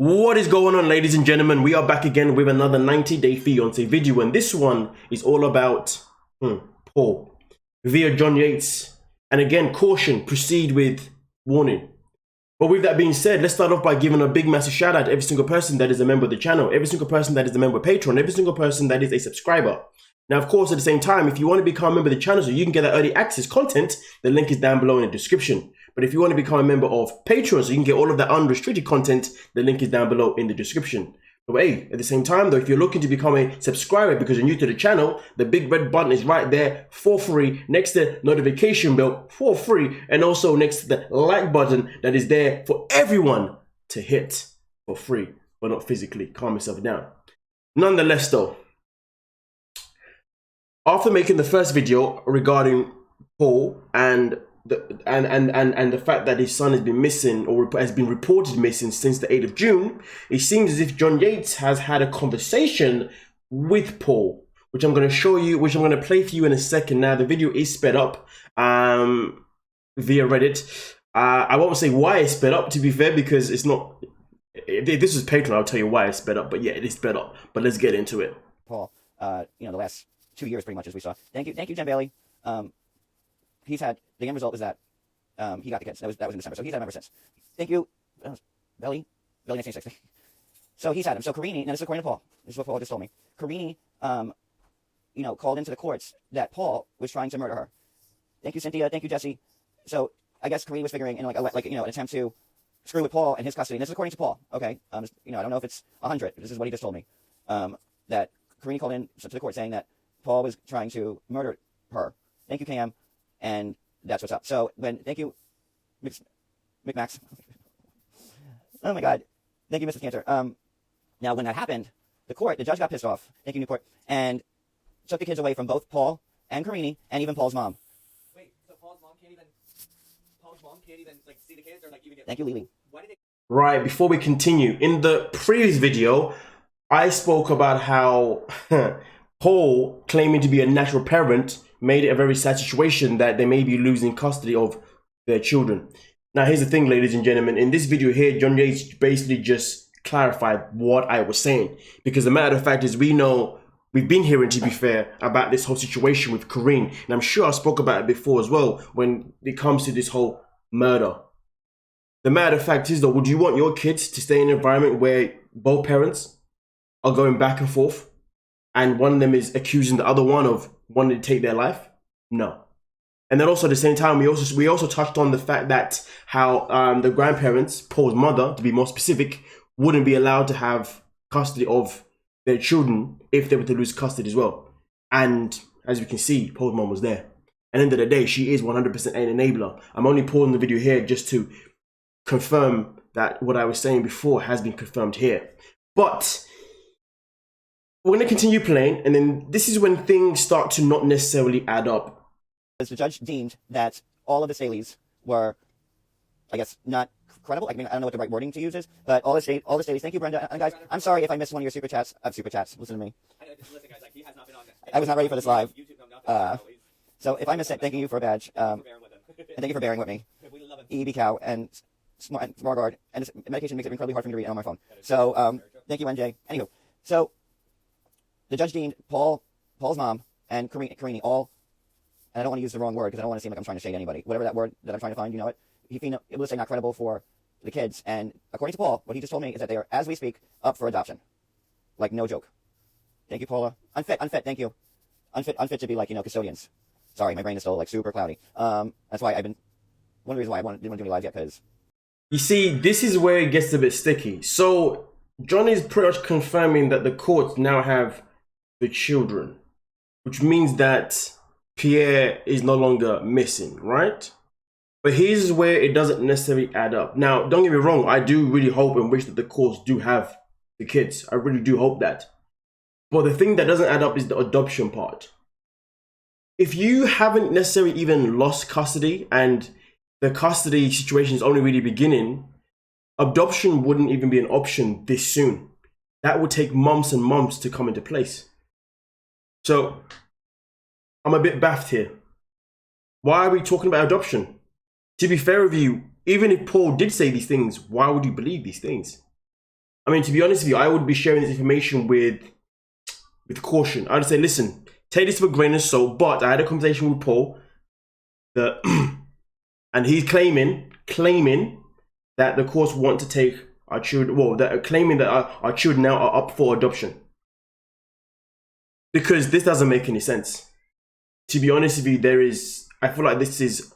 What is going on, ladies and gentlemen? We are back again with another 90-day fiance video, and this one is all about Paul via John Yates. And again, caution, proceed with warning. But with that being said, let's start off by giving a big massive shout out to every single person that is a member of the channel, every single person that is a member of Patreon, every single person that is a subscriber. Now, of course, at the same time, if you want to become a member of the channel so you can get that early access content, the link is down below in the description. But if you want to become a member of Patreon so you can get all of that unrestricted content, the link is down below in the description. But hey, at the same time though, if you're looking to become a subscriber because you're new to the channel, the big red button is right there for free, next to the notification bell for free, and also next to the like button that is there for everyone to hit for free, but not physically. Calm yourself down. Nonetheless though, after making the first video regarding Paul and the fact that his son has been missing or has been reported missing since the 8th of June, it seems as if John Yates has had a conversation with Paul, which I'm going to show you, which I'm going to play for you in a second. Now, the video is sped up via Reddit. I won't say why it's sped up, to be fair, because it's not. If this was Patreon, I'll tell you why it's sped up. But yeah, it is sped up. But let's get into it. Paul, the last 2 years pretty much, as we saw. Thank you, Jen Bailey. He's had, the end result is that he got the kids. That was in December, so he's had them ever since. Thank you, Belly 1960. So he's had them. So Karine, now this is according to Paul. This is what Paul just told me. Karine, called into the courts that Paul was trying to murder her. Thank you, Cynthia. Thank you, Jesse. So I guess Karine was figuring in an attempt to screw with Paul and his custody. And this is according to Paul. Okay, I don't know if it's 100. This is what he just told me. That Karine called in to the court saying that Paul was trying to murder her. Thank you, Cam. And that's what's up. So thank you, McMax. Oh my God. Thank you, Mrs. Cantor. Now when that happened, the judge got pissed off. Thank you, Newport. And took the kids away from both Paul and Karine and even Paul's mom. Wait, so Paul's mom can't even like see the kids or like even get. Thank you, Lily. Why did they? Right, before we continue, in the previous video, I spoke about how Paul, claiming to be a natural parent, made it a very sad situation that they may be losing custody of their children. Now, here's the thing, ladies and gentlemen. In this video here, John Yates basically just clarified what I was saying. Because the matter of fact is, we've been hearing, to be fair, about this whole situation with Karine. And I'm sure I spoke about it before as well, when it comes to this whole murder. The matter of fact is, though, would you want your kids to stay in an environment where both parents are going back and forth, and one of them is accusing the other one of wanting to take their life? No. And then also at the same time, we also touched on the fact that how the grandparents, Paul's mother, to be more specific, wouldn't be allowed to have custody of their children if they were to lose custody as well. And as we can see, Paul's mom was there. At the end of the day, she is 100% an enabler. I'm only pausing the video here just to confirm that what I was saying before has been confirmed here. But we're going to continue playing, and then this is when things start to not necessarily add up. As the judge deemed that all of the Staehles were, I guess, not credible. I mean, I don't know what the right wording to use is, but all the Staehles. Thank you, Brenda. And guys, I'm sorry if I missed one of your super chats. Super chats. Listen to me. Listen, guys, like he has not been on this. I was not ready for this live. YouTube, no, nothing. So if I missed it, thank you for a badge. And thank you for bearing with me. We love him. EB Cow and Smart Guard. And this medication makes it incredibly hard for me to read on my phone. So thank you, NJ. Anywho, so the judge deemed Paul's mom and Karine all, and I don't want to use the wrong word because I don't want to seem like I'm trying to shade anybody. Whatever that word that I'm trying to find, you know it. It was not credible for the kids. And according to Paul, what he just told me is that they are, as we speak, up for adoption. Like, no joke. Thank you, Paula. Unfit, thank you. Unfit to be like, custodians. Sorry, my brain is still like super cloudy. That's why one of the reasons why I didn't want to do any lives yet, because. You see, this is where it gets a bit sticky. So John is pretty much confirming that the courts now have the children, which means that Pierre is no longer missing, right? But here's where it doesn't necessarily add up. Now, don't get me wrong, I do really hope and wish that the courts do have the kids. I really do hope that. But the thing that doesn't add up is the adoption part. If you haven't necessarily even lost custody and the custody situation is only really beginning, adoption wouldn't even be an option this soon. That would take months and months to come into place. So I'm a bit baffed here. Why are we talking about adoption? To be fair with you, even if Paul did say these things, why would you believe these things? I mean, to be honest with you, I would be sharing this information with caution. I would say, listen, take this with a grain of salt. But I had a conversation with Paul, that, and he's claiming that the courts want to take our children. Well, that claiming that our children now are up for adoption. Because this doesn't make any sense. To be honest with you, I feel like this is,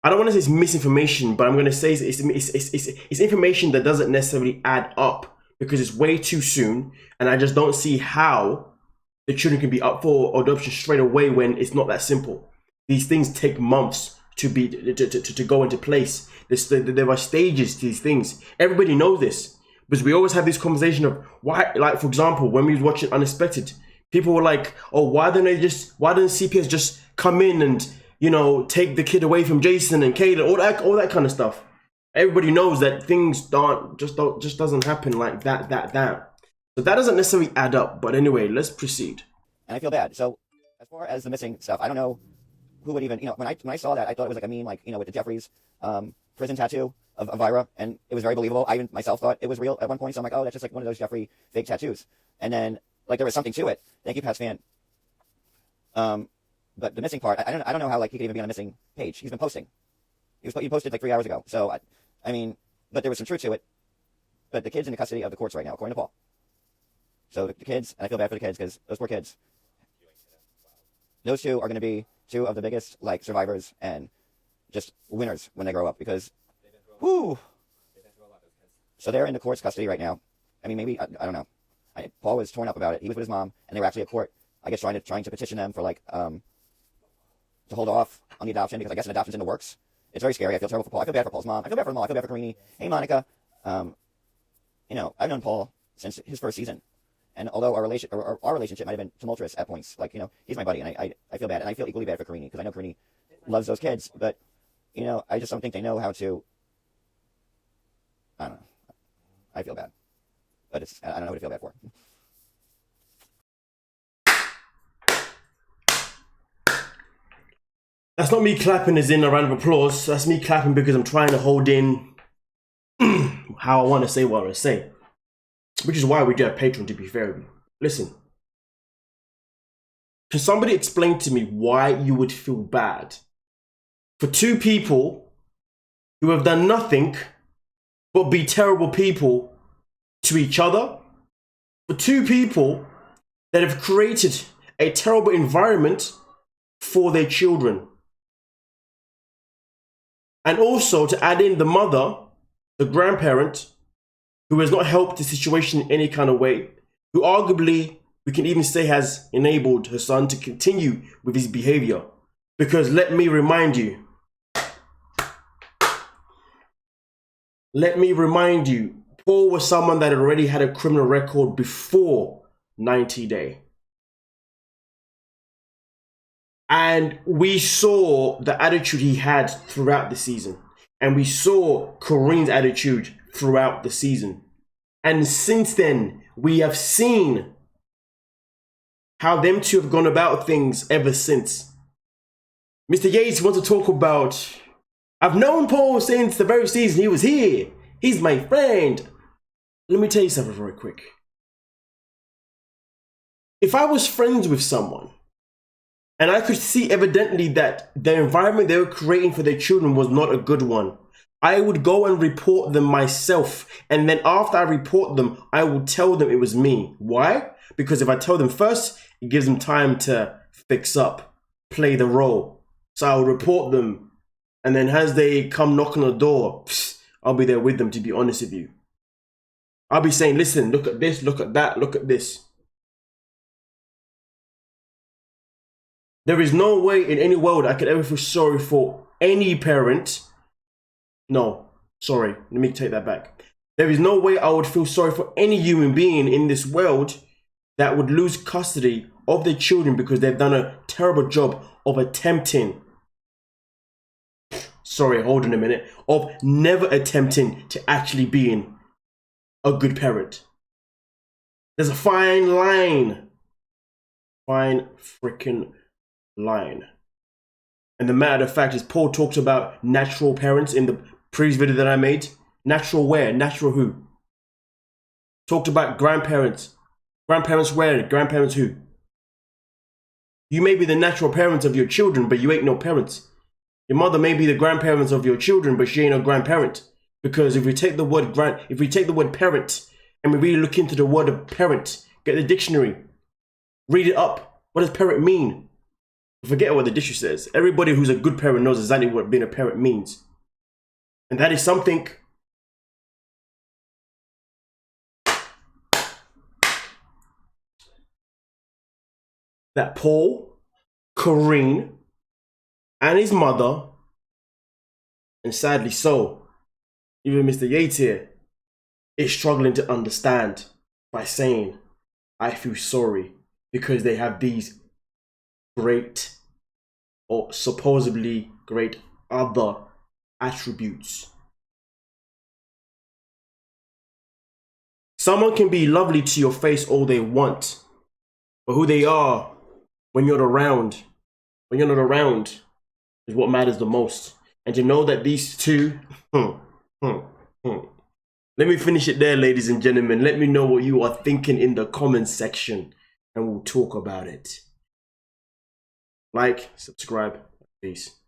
I don't want to say it's misinformation, but I'm going to say it's information that doesn't necessarily add up, because it's way too soon, and I just don't see how the children can be up for adoption straight away when it's not that simple. These things take months to go into place. There are stages to these things. Everybody knows this, because we always have this conversation of why. Like, for example, when we was watching Unexpected, people were like, "Oh, why don't CPS just come in and, you know, take the kid away from Jason and Kayla, all that kind of stuff?" Everybody knows that things just doesn't happen like that. So that doesn't necessarily add up. But anyway, let's proceed. And I feel bad. So as far as the missing stuff, I don't know who would even, when I saw that, I thought it was like a meme, like, with the Jeffries prison tattoo of Ira, and it was very believable. I even myself thought it was real at one point, so I'm like, oh, that's just like one of those Jeffrey fake tattoos. And then, like, there was something to it. Thank you, Pat's fan. But the missing part, I don't know how, like, he could even be on a missing page. He's been posting. He posted like 3 hours ago. So I mean, but there was some truth to it. But the kid's in the custody of the courts right now, according to Paul. So the kids, and I feel bad for the kids, because those poor kids, those two are going to be two of the biggest, like, survivors and just winners when they grow up, because, whoo. So they're in the court's custody right now. I mean, maybe, I don't know. Paul was torn up about it. He was with his mom, and they were actually at court, I guess, trying to petition them for, like, to hold off on the adoption, because I guess an adoption's in the works. It's very scary. I feel terrible for Paul. I feel bad for Paul's mom. I feel bad for the mom. I feel bad for Karine. Hey, Monica. I've known Paul since his first season. And although our relationship might have been tumultuous at points, like, he's my buddy, and I feel bad. And I feel equally bad for Karine, because I know Karine loves those kids. But, I just don't think they know how to, I don't know. I feel bad. But I don't know who to feel bad for. That's not me clapping as in a round of applause. That's me clapping because I'm trying to hold in how I want to say what I want to say. Which is why we do have Patreon, to be fair with you. Listen. Can somebody explain to me why you would feel bad for two people who have done nothing but be terrible people to each other? For two people that have created a terrible environment for their children? And also to add in the mother, the grandparent, who has not helped the situation in any kind of way, who arguably, we can even say, has enabled her son to continue with his behavior. Because let me remind you, Paul was someone that already had a criminal record before 90 Day. And we saw the attitude he had throughout the season. And we saw Karine's attitude throughout the season. And since then, we have seen how them two have gone about things ever since. Mr. Yates wants to talk about, I've known Paul since the very season he was here. He's my friend. Let me tell you something very quick. If I was friends with someone, and I could see evidently that the environment they were creating for their children was not a good one, I would go and report them myself. And then after I report them, I will tell them it was me. Why? Because if I tell them first, it gives them time to fix up, play the role. So I'll report them. And then as they come knock on the door, I'll be there with them, to be honest with you. I'll be saying, listen, look at this, look at that, look at this. There is no way in any world I could ever feel sorry for any parent. No, sorry, let me take that back. There is no way I would feel sorry for any human being in this world that would lose custody of their children because they've done a terrible job of attempting. Sorry, hold on a minute. Of never attempting to actually being a good parent. There's a fine line. Fine freaking line. And the matter of fact is, Paul talked about natural parents in the previous video that I made. Natural where? Natural who? Talked about grandparents. Grandparents where? Grandparents who? You may be the natural parents of your children, but you ain't no parents. Your mother may be the grandparents of your children, but she ain't no grandparent. Because if we take the word parent, and we really look into the word of parent, get the dictionary, read it up. What does parent mean? Forget what the dictionary says. Everybody who's a good parent knows exactly what being a parent means. And that is something that Paul, Karine, and his mother, and sadly so, even Mr. Yates here, is struggling to understand by saying, I feel sorry, because they have these great or supposedly great other attributes. Someone can be lovely to your face all they want, but who they are when you're not around, is what matters the most. And to know that these two, let me finish it there, ladies and gentlemen. Let me know what you are thinking in the comments section, and we'll talk about it. Like, subscribe, peace.